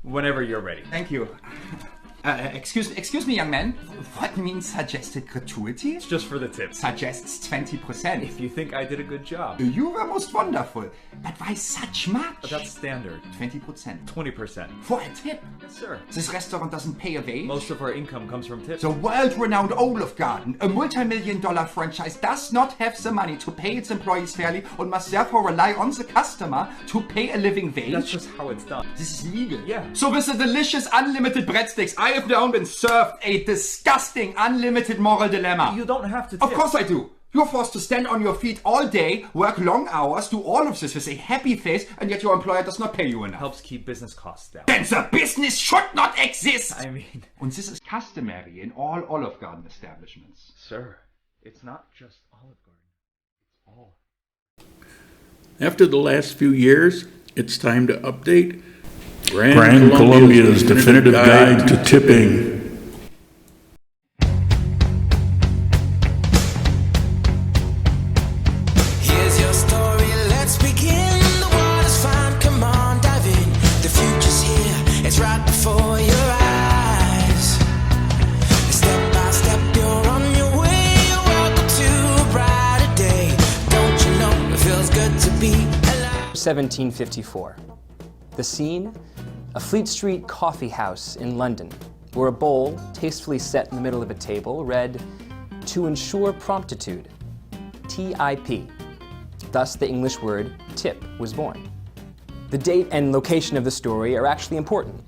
Whenever you're ready. Thank you. Excuse me, young man. What means suggested gratuity? It's just for the tips. Suggests 20%. If you think I did a good job. You were most wonderful. But why such much? That's standard. 20%. 20%. For a tip? Yes, sir. This restaurant doesn't pay a wage? Most of our income comes from tips. The world-renowned Olive Garden, a multi-million-dollar franchise, does not have the money to pay its employees fairly and must therefore rely on the customer to pay a living wage. That's just how it's done. This is legal. Yeah. So with the delicious unlimited breadsticks, I have now been served a disgusting unlimited moral dilemma. You don't have to tip. Of course I do. You're forced to stand on your feet all day, work long hours, do all of this with a happy face, and yet your employer does not pay you enough. Helps keep business costs down. Then the business should not exist! I mean... And this is customary in all Olive Garden establishments. Sir, it's not just Olive Garden. It's all. After the last few years, it's time to update Grand Colombia's definitive guide to tipping. Here's your story, let's begin. The water's fine, come on, dive in. The future's here, it's right before your eyes. Step by step, you're on your way. You're welcome to a brighter day. Don't you know it feels good to be alive? 1754. The Scene, a Fleet Street coffee house in London, where a bowl, tastefully set in the middle of a table, read, "To ensure promptitude, TIP." Thus, the English word tip was born. The date and location of the story are actually important.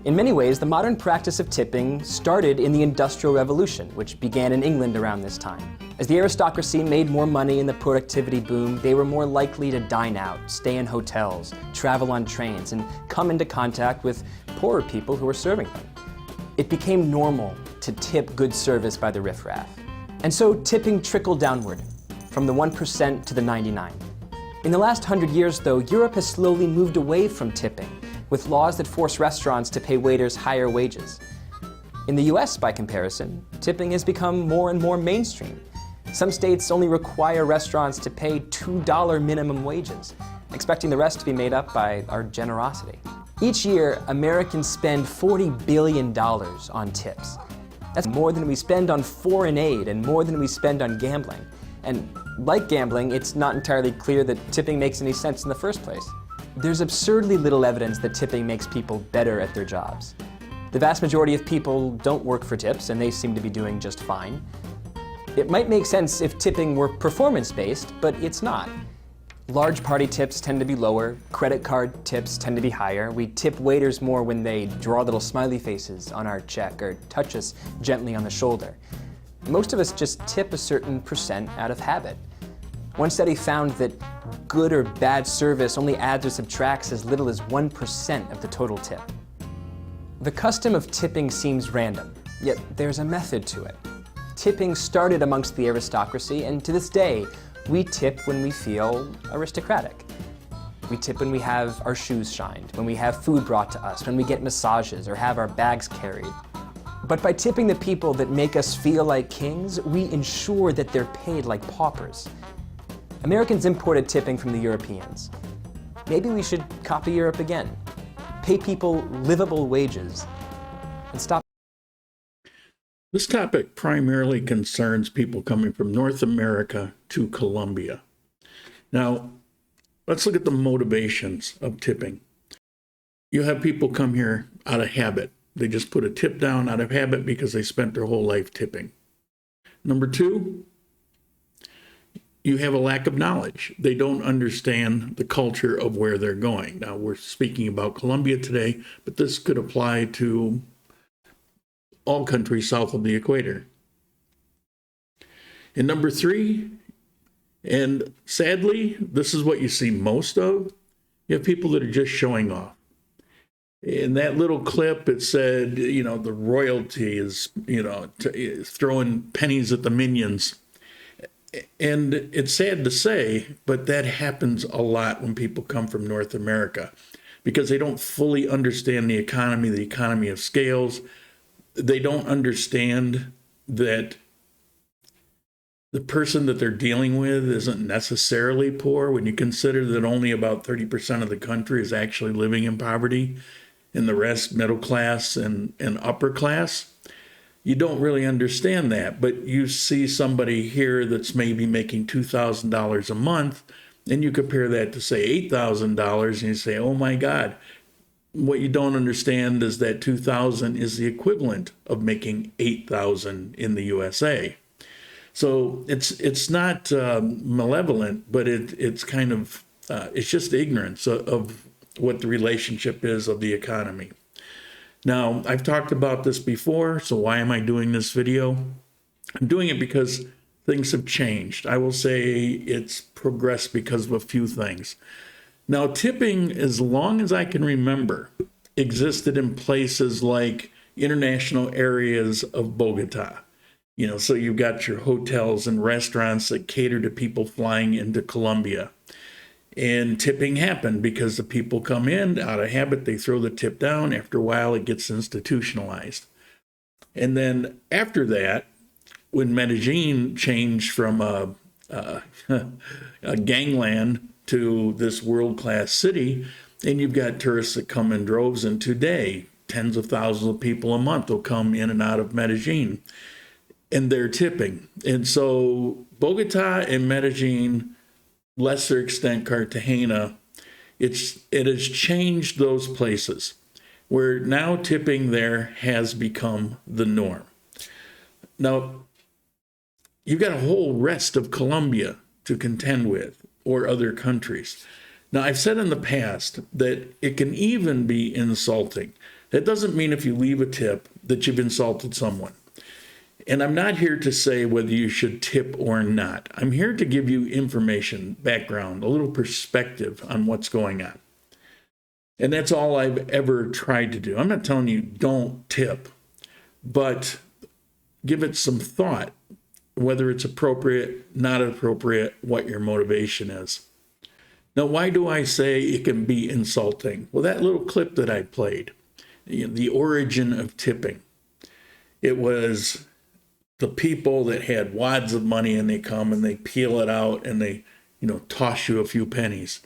In many ways, the modern practice of tipping started in the Industrial Revolution, which began in England around this time. As the aristocracy made more money in the productivity boom, they were more likely to dine out, stay in hotels, travel on trains, and come into contact with poorer people who were serving them. It became normal to tip good service by the riffraff. And so tipping trickled downward, from the 1% to the 99. In the last 100 years, though, Europe has slowly moved away from tipping, with laws that force restaurants to pay waiters higher wages. In the US, by comparison, tipping has become more and more mainstream. Some states only require restaurants to pay $2 minimum wages, expecting the rest to be made up by our generosity. Each year, Americans spend $40 billion on tips. That's more than we spend on foreign aid and more than we spend on gambling. And like gambling, it's not entirely clear that tipping makes any sense in the first place. There's absurdly little evidence that tipping makes people better at their jobs. The vast majority of people don't work for tips, and they seem to be doing just fine. It might make sense if tipping were performance-based, but it's not. Large party tips tend to be lower, credit card tips tend to be higher. We tip waiters more when they draw little smiley faces on our check or touch us gently on the shoulder. Most of us just tip a certain percent out of habit. One study found that good or bad service only adds or subtracts as little as 1% of the total tip. The custom of tipping seems random, yet there's a method to it. Tipping started amongst the aristocracy, and to this day, we tip when we feel aristocratic. We tip when we have our shoes shined, when we have food brought to us, when we get massages or have our bags carried. But by tipping the people that make us feel like kings, we ensure that they're paid like paupers. Americans imported tipping from the Europeans. Maybe we should copy Europe again. Pay people livable wages and stop. This topic primarily concerns people coming from North America to Colombia. Now, let's look at the motivations of tipping. You have people come here out of habit. They just put a tip down out of habit because they spent their whole life tipping. Number two, you have a lack of knowledge. They don't understand the culture of where they're going. Now, we're speaking about Colombia today, but this could apply to all countries south of the equator. And number three, and sadly, this is what you see most of, you have people that are just showing off. In that little clip, it said, the royalty is, is throwing pennies at the minions. And it's sad to say, but that happens a lot when people come from North America because they don't fully understand the economy of scales. They don't understand that the person that they're dealing with isn't necessarily poor when you consider that only about 30% of the country is actually living in poverty. and the rest middle class and upper class. You don't really understand that, but you see somebody here that's maybe making $2,000 a month, and you compare that to, say, $8,000, and you say, oh my God. What you don't understand is that $2,000 is the equivalent of making $8,000 in the USA. So it's not malevolent, but it's kind of, it's just ignorance of what the relationship is of the economy. Now, I've talked about this before, so why am I doing this video? I'm doing it because things have changed. I will say it's progressed because of a few things. Now, tipping, as long as I can remember, existed in places like international areas of Bogota. You know, so you've got your hotels and restaurants that cater to people flying into Colombia. And tipping happened because the people come in out of habit, they throw the tip down. After a while, it gets institutionalized. And then after that, when Medellin changed from a gangland to this world-class city, and you've got tourists that come in droves, and today, tens of thousands of people a month will come in and out of Medellin, and they're tipping. And so Bogota and Medellin, lesser extent Cartagena, it has changed those places where now tipping there has become the norm. Now, you've got a whole rest of Colombia to contend with, or other countries. Now, I've said in the past that it can even be insulting. That doesn't mean if you leave a tip that you've insulted someone. And I'm not here to say whether you should tip or not. I'm here to give you information, background, a little perspective on what's going on. And that's all I've ever tried to do. I'm not telling you don't tip, but give it some thought, whether it's appropriate, not appropriate, what your motivation is. Now, why do I say it can be insulting? Well, that little clip that I played, the origin of tipping, it was the people that had wads of money, and they come and they peel it out and they, toss you a few pennies.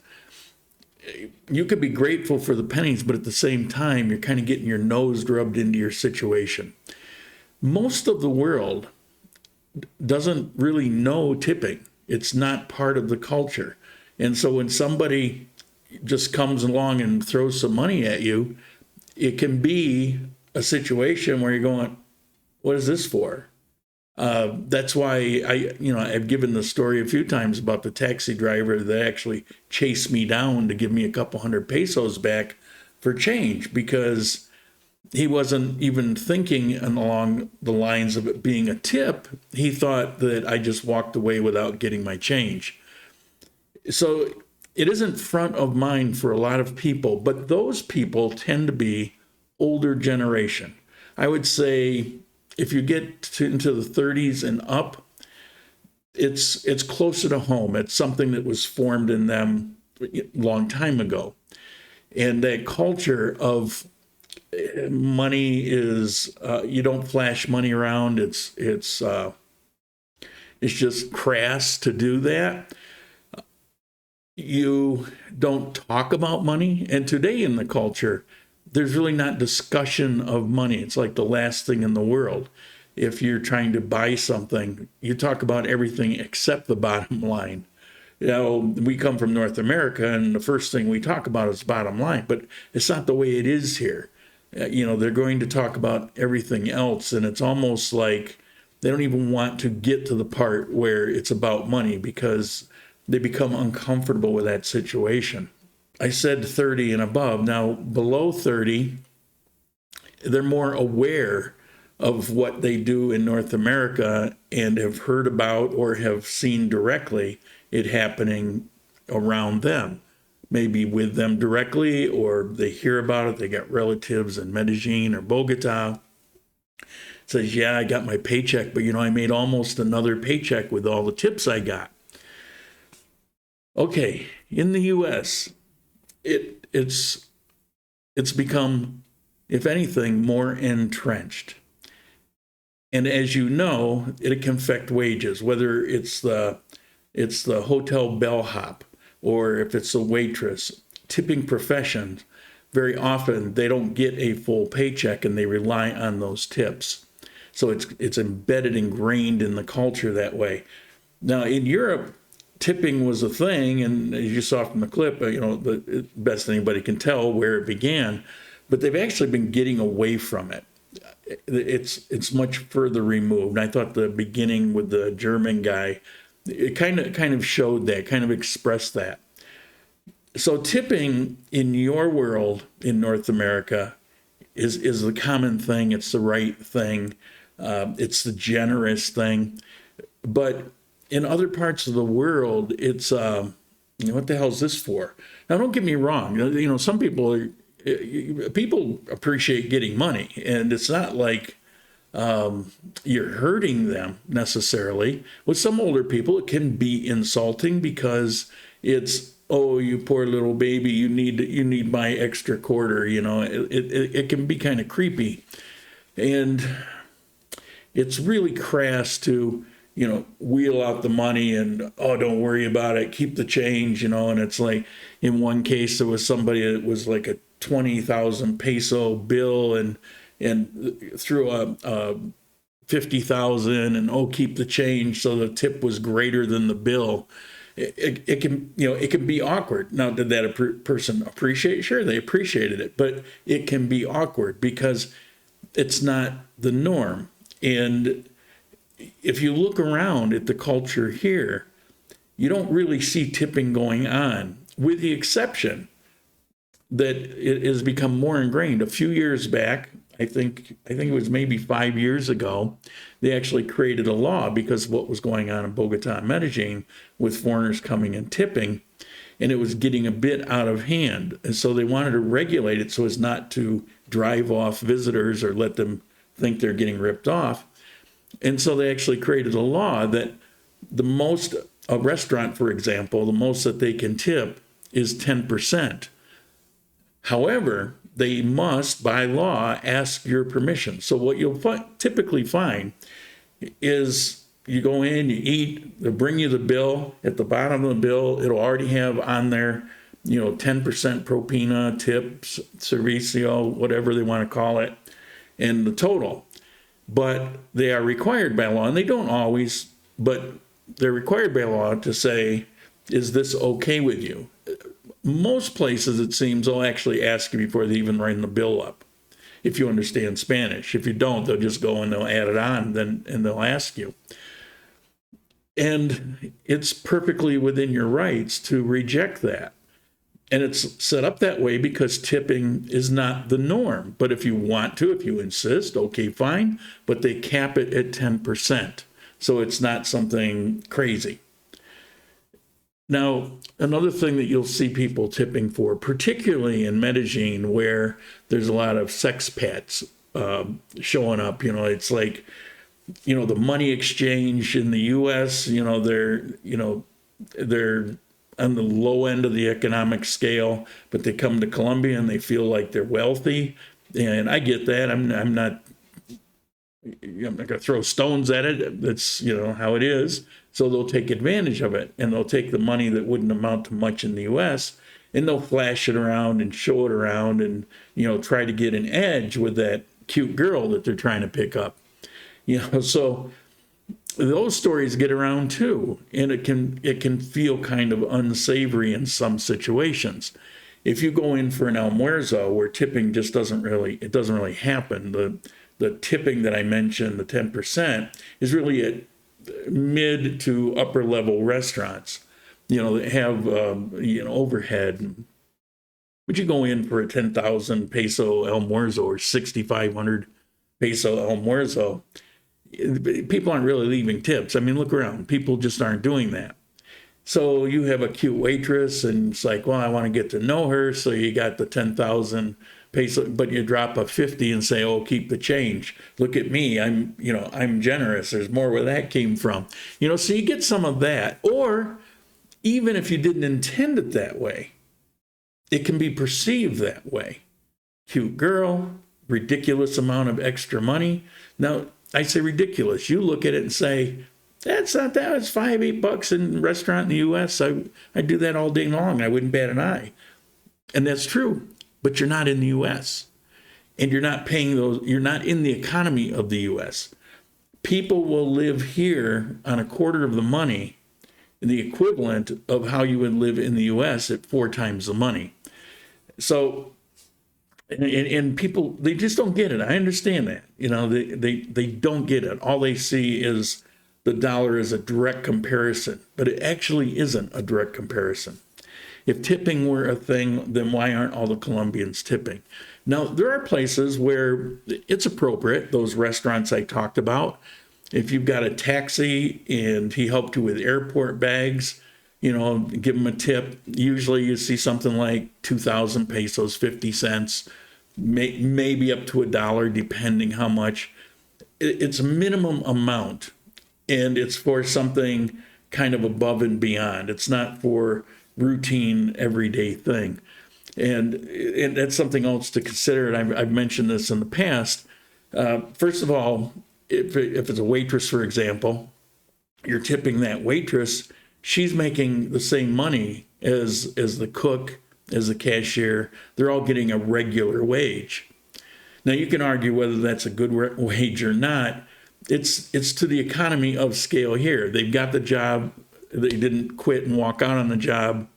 You could be grateful for the pennies, but at the same time, you're kind of getting your nose rubbed into your situation. Most of the world doesn't really know tipping. It's not part of the culture. And so when somebody just comes along and throws some money at you, it can be a situation where you're going, what is this for? That's why I've given the story a few times about the taxi driver that actually chased me down to give me a couple hundred pesos back for change, because he wasn't even thinking along the lines of it being a tip. He thought that I just walked away without getting my change. So it isn't front of mind for a lot of people, but those people tend to be older generation. I would say if you get into the 30s and up, it's closer to home. It's something that was formed in them a long time ago. And that culture of money is, you don't flash money around. It's just crass to do that. You don't talk about money. And today in the culture, there's really not discussion of money. It's like the last thing in the world. If you're trying to buy something, you talk about everything except the bottom line. We come from North America, and the first thing we talk about is bottom line, but it's not the way it is here. They're going to talk about everything else, and it's almost like they don't even want to get to the part where it's about money because they become uncomfortable with that situation. I said 30 and above. Now, below 30, they're more aware of what they do in North America and have heard about or have seen directly it happening around them. Maybe with them directly, or they hear about it. They got relatives in Medellin or Bogota. Says, yeah, I got my paycheck, but I made almost another paycheck with all the tips I got. Okay, in the U.S., it's become, if anything, more entrenched. And as you know, it can affect wages, whether it's the hotel bellhop or if it's a waitress. Tipping professions very often they don't get a full paycheck and they rely on those tips. So it's embedded, ingrained in the culture that way. Now in Europe, tipping was a thing, and as you saw from the clip, the best anybody can tell where it began, but they've actually been getting away from it. It's much further removed. I thought the beginning with the German guy, it kind of showed that, kind of expressed that. So tipping in your world in North America is the common thing. It's the right thing. It's the generous thing. But in other parts of the world, it's what the hell is this for? Now, don't get me wrong. Some people appreciate getting money, and it's not like you're hurting them necessarily. With some older people, it can be insulting because it's, oh, you poor little baby, you need my extra quarter. It can be kind of creepy, and it's really crass to wheel out the money and, oh, don't worry about it, keep the change, and it's like, in one case, there was somebody that was like a 20,000 peso bill and threw a 50,000 and, keep the change. So the tip was greater than the bill. It can be awkward. Now, did that person appreciate it? Sure, they appreciated it, but it can be awkward because it's not the norm. And if you look around at the culture here, you don't really see tipping going on, with the exception that it has become more ingrained. A few years back, I think it was maybe 5 years ago, they actually created a law because of what was going on in Bogota and Medellin with foreigners coming and tipping, and it was getting a bit out of hand. And so they wanted to regulate it so as not to drive off visitors or let them think they're getting ripped off. And so they actually created a law that a restaurant, for example, the most that they can tip is 10%. However, they must, by law, ask your permission. So what you'll typically find is you go in, you eat, they'll bring you the bill. At the bottom of the bill, it'll already have on there, 10% propina, tips, servicio, whatever they want to call it, and the total. But they are required by law, and they don't always, but they're required by law to say, is this okay with you? Most places, it seems, they'll actually ask you before they even write the bill up, if you understand Spanish. If you don't, they'll just go and they'll add it on, and they'll ask you. And it's perfectly within your rights to reject that. And it's set up that way because tipping is not the norm. But if you want to, if you insist, okay, fine. But they cap it at 10%. So it's not something crazy. Now, another thing that you'll see people tipping for, particularly in Medellin, where there's a lot of sexpats showing up, it's like, the money exchange in the U.S., they're on the low end of the economic scale, but they come to Colombia and they feel like they're wealthy. And I get that. I'm not going to throw stones at it. That's, how it is. So they'll take advantage of it, and they'll take the money that wouldn't amount to much in the U.S., and they'll flash it around and show it around and, try to get an edge with that cute girl that they're trying to pick up. So those stories get around too, and it can feel kind of unsavory in some situations. If you go in for an almuerzo where tipping just doesn't really happen, the tipping that I mentioned, the 10%, is really at mid to upper level restaurants, that have overhead. Would you go in for a 10,000 peso almuerzo or 6,500 peso almuerzo? People aren't really leaving tips. I mean, look around. People just aren't doing that. So you have a cute waitress, and it's like, well, I want to get to know her. So you got the 10,000 peso, but you drop a 50 and say, oh, keep the change. Look at me. I'm generous. There's more where that came from. So you get some of that. Or even if you didn't intend it that way, it can be perceived that way. Cute girl, ridiculous amount of extra money. Now, I say ridiculous. You look at it and say, that's not that. It's $5-8 in a restaurant in the U.S. I do that all day long. I wouldn't bat an eye. And that's true. but you're not in the US. And you're not paying those, you're not in the economy of the US. People will live here on a quarter of the money, the equivalent of how you would live in the US at 4 times the money. So, and people, they just don't get it. I understand that. You know, they don't get it. All they see is the dollar as a direct comparison, but it actually isn't a direct comparison. If tipping were a thing, then why aren't all the Colombians tipping? Now, there are places where it's appropriate, those restaurants I talked about. If you've got a taxi and he helped you with airport bags, you know, give him a tip. Usually you see something like 2,000 pesos, 50 cents, maybe up to $1, depending how much. It's a minimum amount, and it's for something kind of above and beyond. It's not for routine, everyday thing. And that's something else to consider, and I've mentioned this in the past. First of all, if it's a waitress, for example, you're tipping that waitress, she's making the same money as the cook, as the cashier. They're all getting a regular wage. Now, you can argue whether that's a good wage or not. It's to the economy of scale here. They've got the job. They didn't quit and walk out on the job,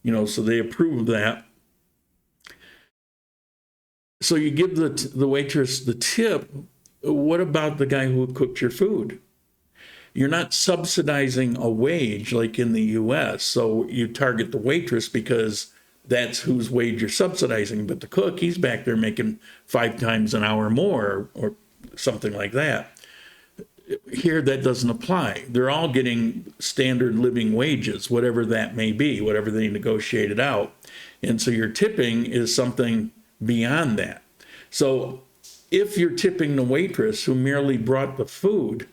you know, so they approve that. So you give the waitress the tip. What about the guy who cooked your food? You're not subsidizing a wage like in the US. So you target the waitress because that's whose wage you're subsidizing. But the cook, he's back there making 5 times an hour more or something like that. Here, that doesn't apply. They're all getting standard living wages, whatever that may be, whatever they negotiated out. And so your tipping is something beyond that. So if you're tipping the waitress who merely brought the food,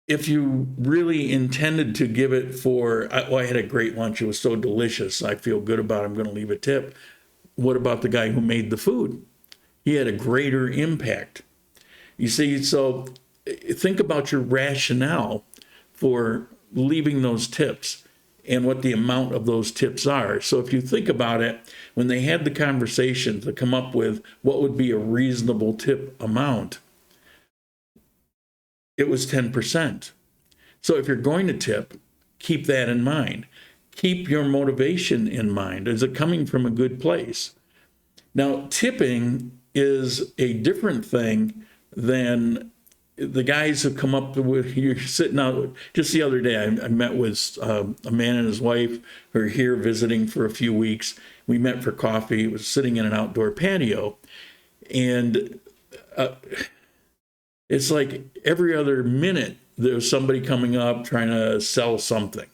if you really intended to give it for, I had a great lunch, it was so delicious, I feel good about it, I'm going to leave a tip. What about the guy who made the food? He had a greater impact. You see, so think about your rationale for leaving those tips and what the amount of those tips are. So if you think about it, when they had the conversation to come up with what would be a reasonable tip amount, it was 10%. So if you're going to tip, keep that in mind. Keep your motivation in mind. Is it coming from a good place? Now, tipping is a different thing than the guys who come up with, you're sitting out. Just the other day, I met with a man and his wife who are here visiting for a few weeks. We met for coffee. It was sitting in an outdoor patio. And it's like every other minute, there's somebody coming up trying to sell something.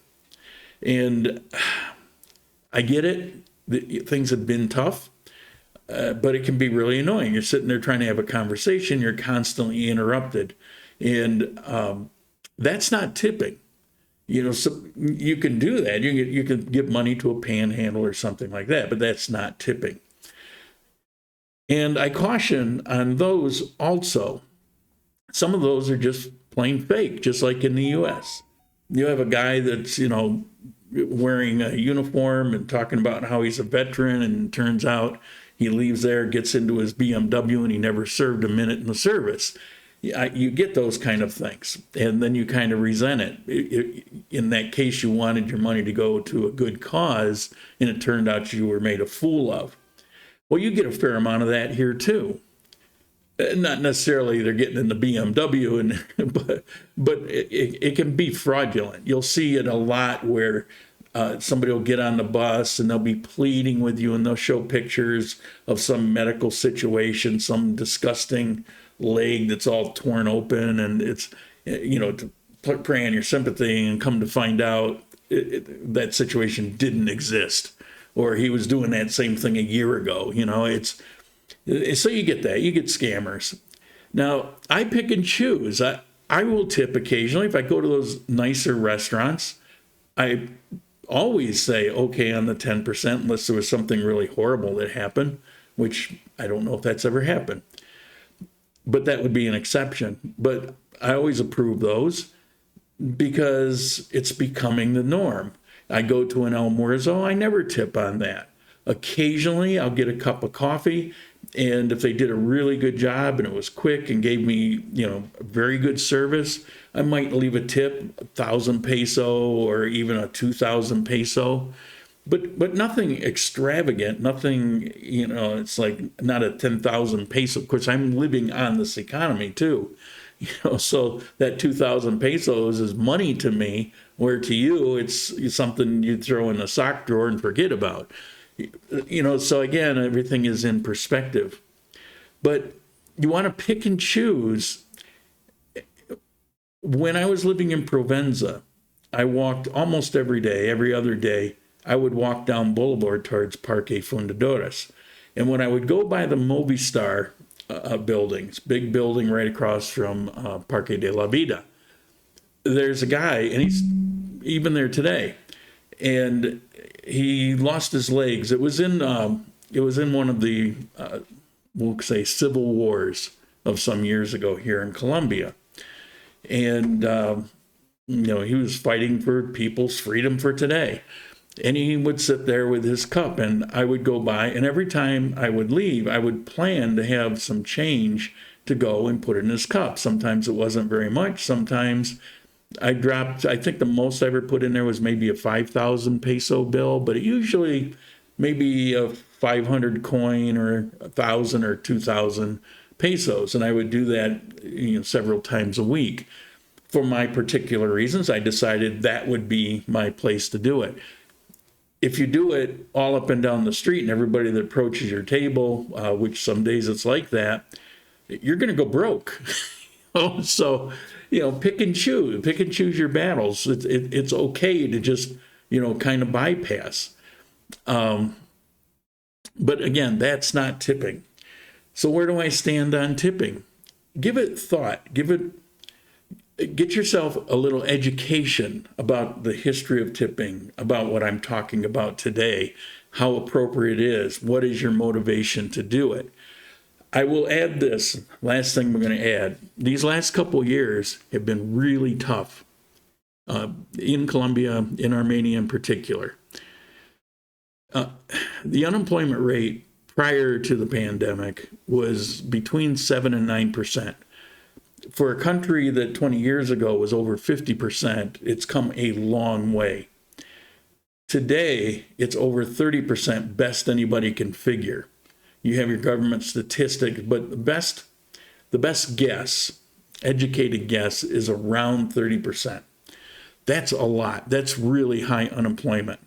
And I get it. Things have been tough. But it can be really annoying. You're sitting there trying to have a conversation. You're constantly interrupted. And that's not tipping. You know, so you can do that. You can give money to a panhandle or something like that, but that's not tipping. And I caution on those also. Some of those are just plain fake, just like in the U.S. You have a guy that's, you know, wearing a uniform and talking about how he's a veteran, and it turns out he leaves there, gets into his BMW, and he never served a minute in the service. You get those kind of things, and then you kind of resent it. In that case, you wanted your money to go to a good cause, and it turned out you were made a fool of. Well, you get a fair amount of that here, too. Not necessarily they're getting in the BMW, but it can be fraudulent. You'll see it a lot where somebody will get on the bus and they'll be pleading with you, and they'll show pictures of some medical situation, some disgusting leg that's all torn open, and it's, you know, to prey on your sympathy, and come to find out that situation didn't exist, or he was doing that same thing a year ago. You know, so you get that. You get scammers. Now, I pick and choose. I will tip occasionally. If I go to those nicer restaurants, I always say okay on the 10% unless there was something really horrible that happened, which I don't know if that's ever happened. But that would be an exception. But I always approve those because it's becoming the norm. I go to an almuerzo, I never tip on that. Occasionally, I'll get a cup of coffee, and if they did a really good job and it was quick and gave me, very good service, I might leave a tip, 1,000 peso or even a 2,000 peso, but nothing extravagant, nothing, it's like not a 10,000 peso. Of course, I'm living on this economy too, so that 2,000 pesos is money to me, where to you, it's something you throw in a sock drawer and forget about. So again, everything is in perspective. But you want to pick and choose. When I was living in Provenza, I walked almost every day, every other day. I would walk down Boulevard towards Parque Fundadores. And when I would go by the Movistar buildings, big building right across from Parque de la Vida, there's a guy, and he's even there today. And he lost his legs. It was in one of the we'll say civil wars of some years ago here in Colombia, and he was fighting for people's freedom for today. And he would sit there with his cup, and I would go by, and every time I would leave, I would plan to have some change to go and put in his cup. Sometimes it wasn't very much. Sometimes I think the most I ever put in there was maybe a 5,000 peso bill, but it usually maybe a 500 coin or 1,000 or 2,000 pesos. And I would do that, several times a week. For my particular reasons, I decided that would be my place to do it. If you do it all up and down the street and everybody that approaches your table, which some days it's like that, you're going to go broke. So, pick and choose your battles. It's okay to just, kind of bypass. But again, that's not tipping. So where do I stand on tipping? Give it thought. Get yourself a little education about the history of tipping, about what I'm talking about today, how appropriate it is, what is your motivation to do it. I will add this, last thing we're going to add. These last couple of years have been really tough in Colombia, in Armenia in particular. The unemployment rate prior to the pandemic was between 7 and 9%. For a country that 20 years ago was over 50%, it's come a long way. Today, it's over 30%, best anybody can figure. You have your government statistics, but the best guess, educated guess, is around 30%. That's a lot. That's really high unemployment.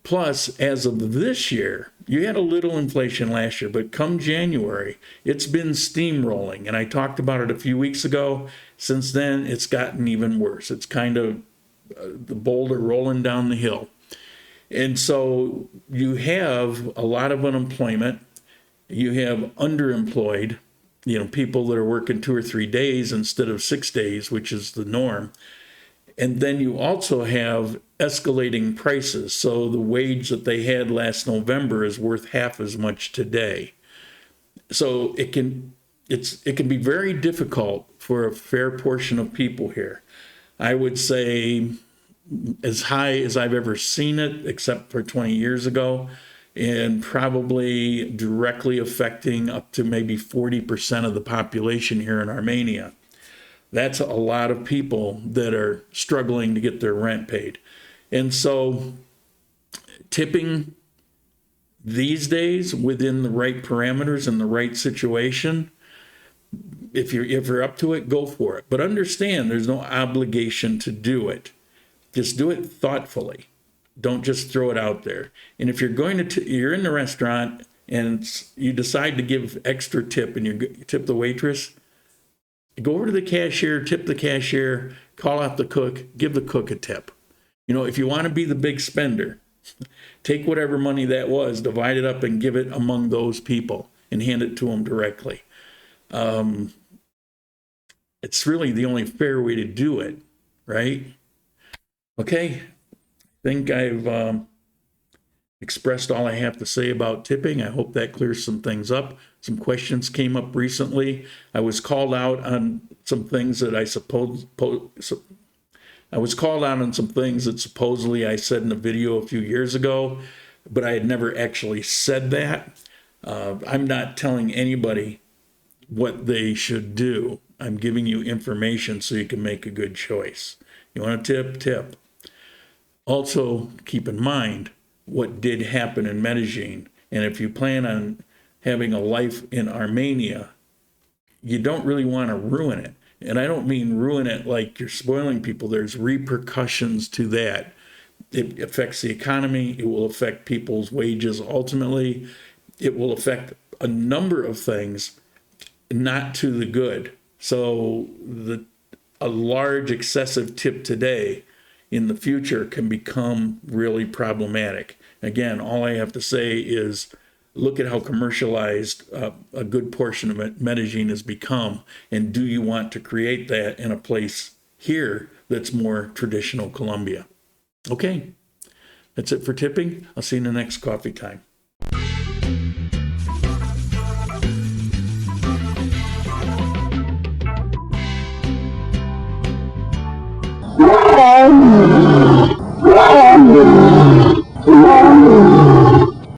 Plus, as of this year, you had a little inflation last year, but come January, it's been steamrolling. And I talked about it a few weeks ago. Since then, it's gotten even worse. It's kind of the boulder rolling down the hill. And so you have a lot of unemployment. You have underemployed, people that are working 2 or 3 days instead of 6 days, which is the norm. And then you also have escalating prices. So the wage that they had last November is worth half as much today. So it can be very difficult for a fair portion of people here. I would say as high as I've ever seen it, except for 20 years ago, and probably directly affecting up to maybe 40% of the population here in Armenia. That's a lot of people that are struggling to get their rent paid. And so tipping these days within the right parameters and the right situation, if you're up to it, go for it. But understand there's no obligation to do it. Just do it thoughtfully. Don't just throw it out there. And if you're going to, you're in the restaurant and you decide to give extra tip and you tip the waitress, go over to the cashier, tip the cashier, call out the cook, give the cook a tip. If you want to be the big spender, take whatever money that was, divide it up and give it among those people and hand it to them directly. It's really the only fair way to do it, right? Okay, I think I've expressed all I have to say about tipping. I hope that clears some things up. Some questions came up recently. I was called out on some things that supposedly I said in a video a few years ago. but I had never actually said that. I'm not telling anybody what they should do. I'm giving you information so you can make a good choice. You want to tip, tip. Also, keep in mind what did happen in Medellin. And if you plan on having a life in Armenia, you don't really want to ruin it. And I don't mean ruin it like you're spoiling people. There's repercussions to that. It affects the economy. It will affect people's wages ultimately. It will affect a number of things, not to the good. So a large excessive tip today in the future can become really problematic. Again, all I have to say is look at how commercialized a good portion of Medellin has become, and do you want to create that in a place here that's more traditional Colombia? Okay, that's it for tipping. I'll see you in the next coffee time. Oh,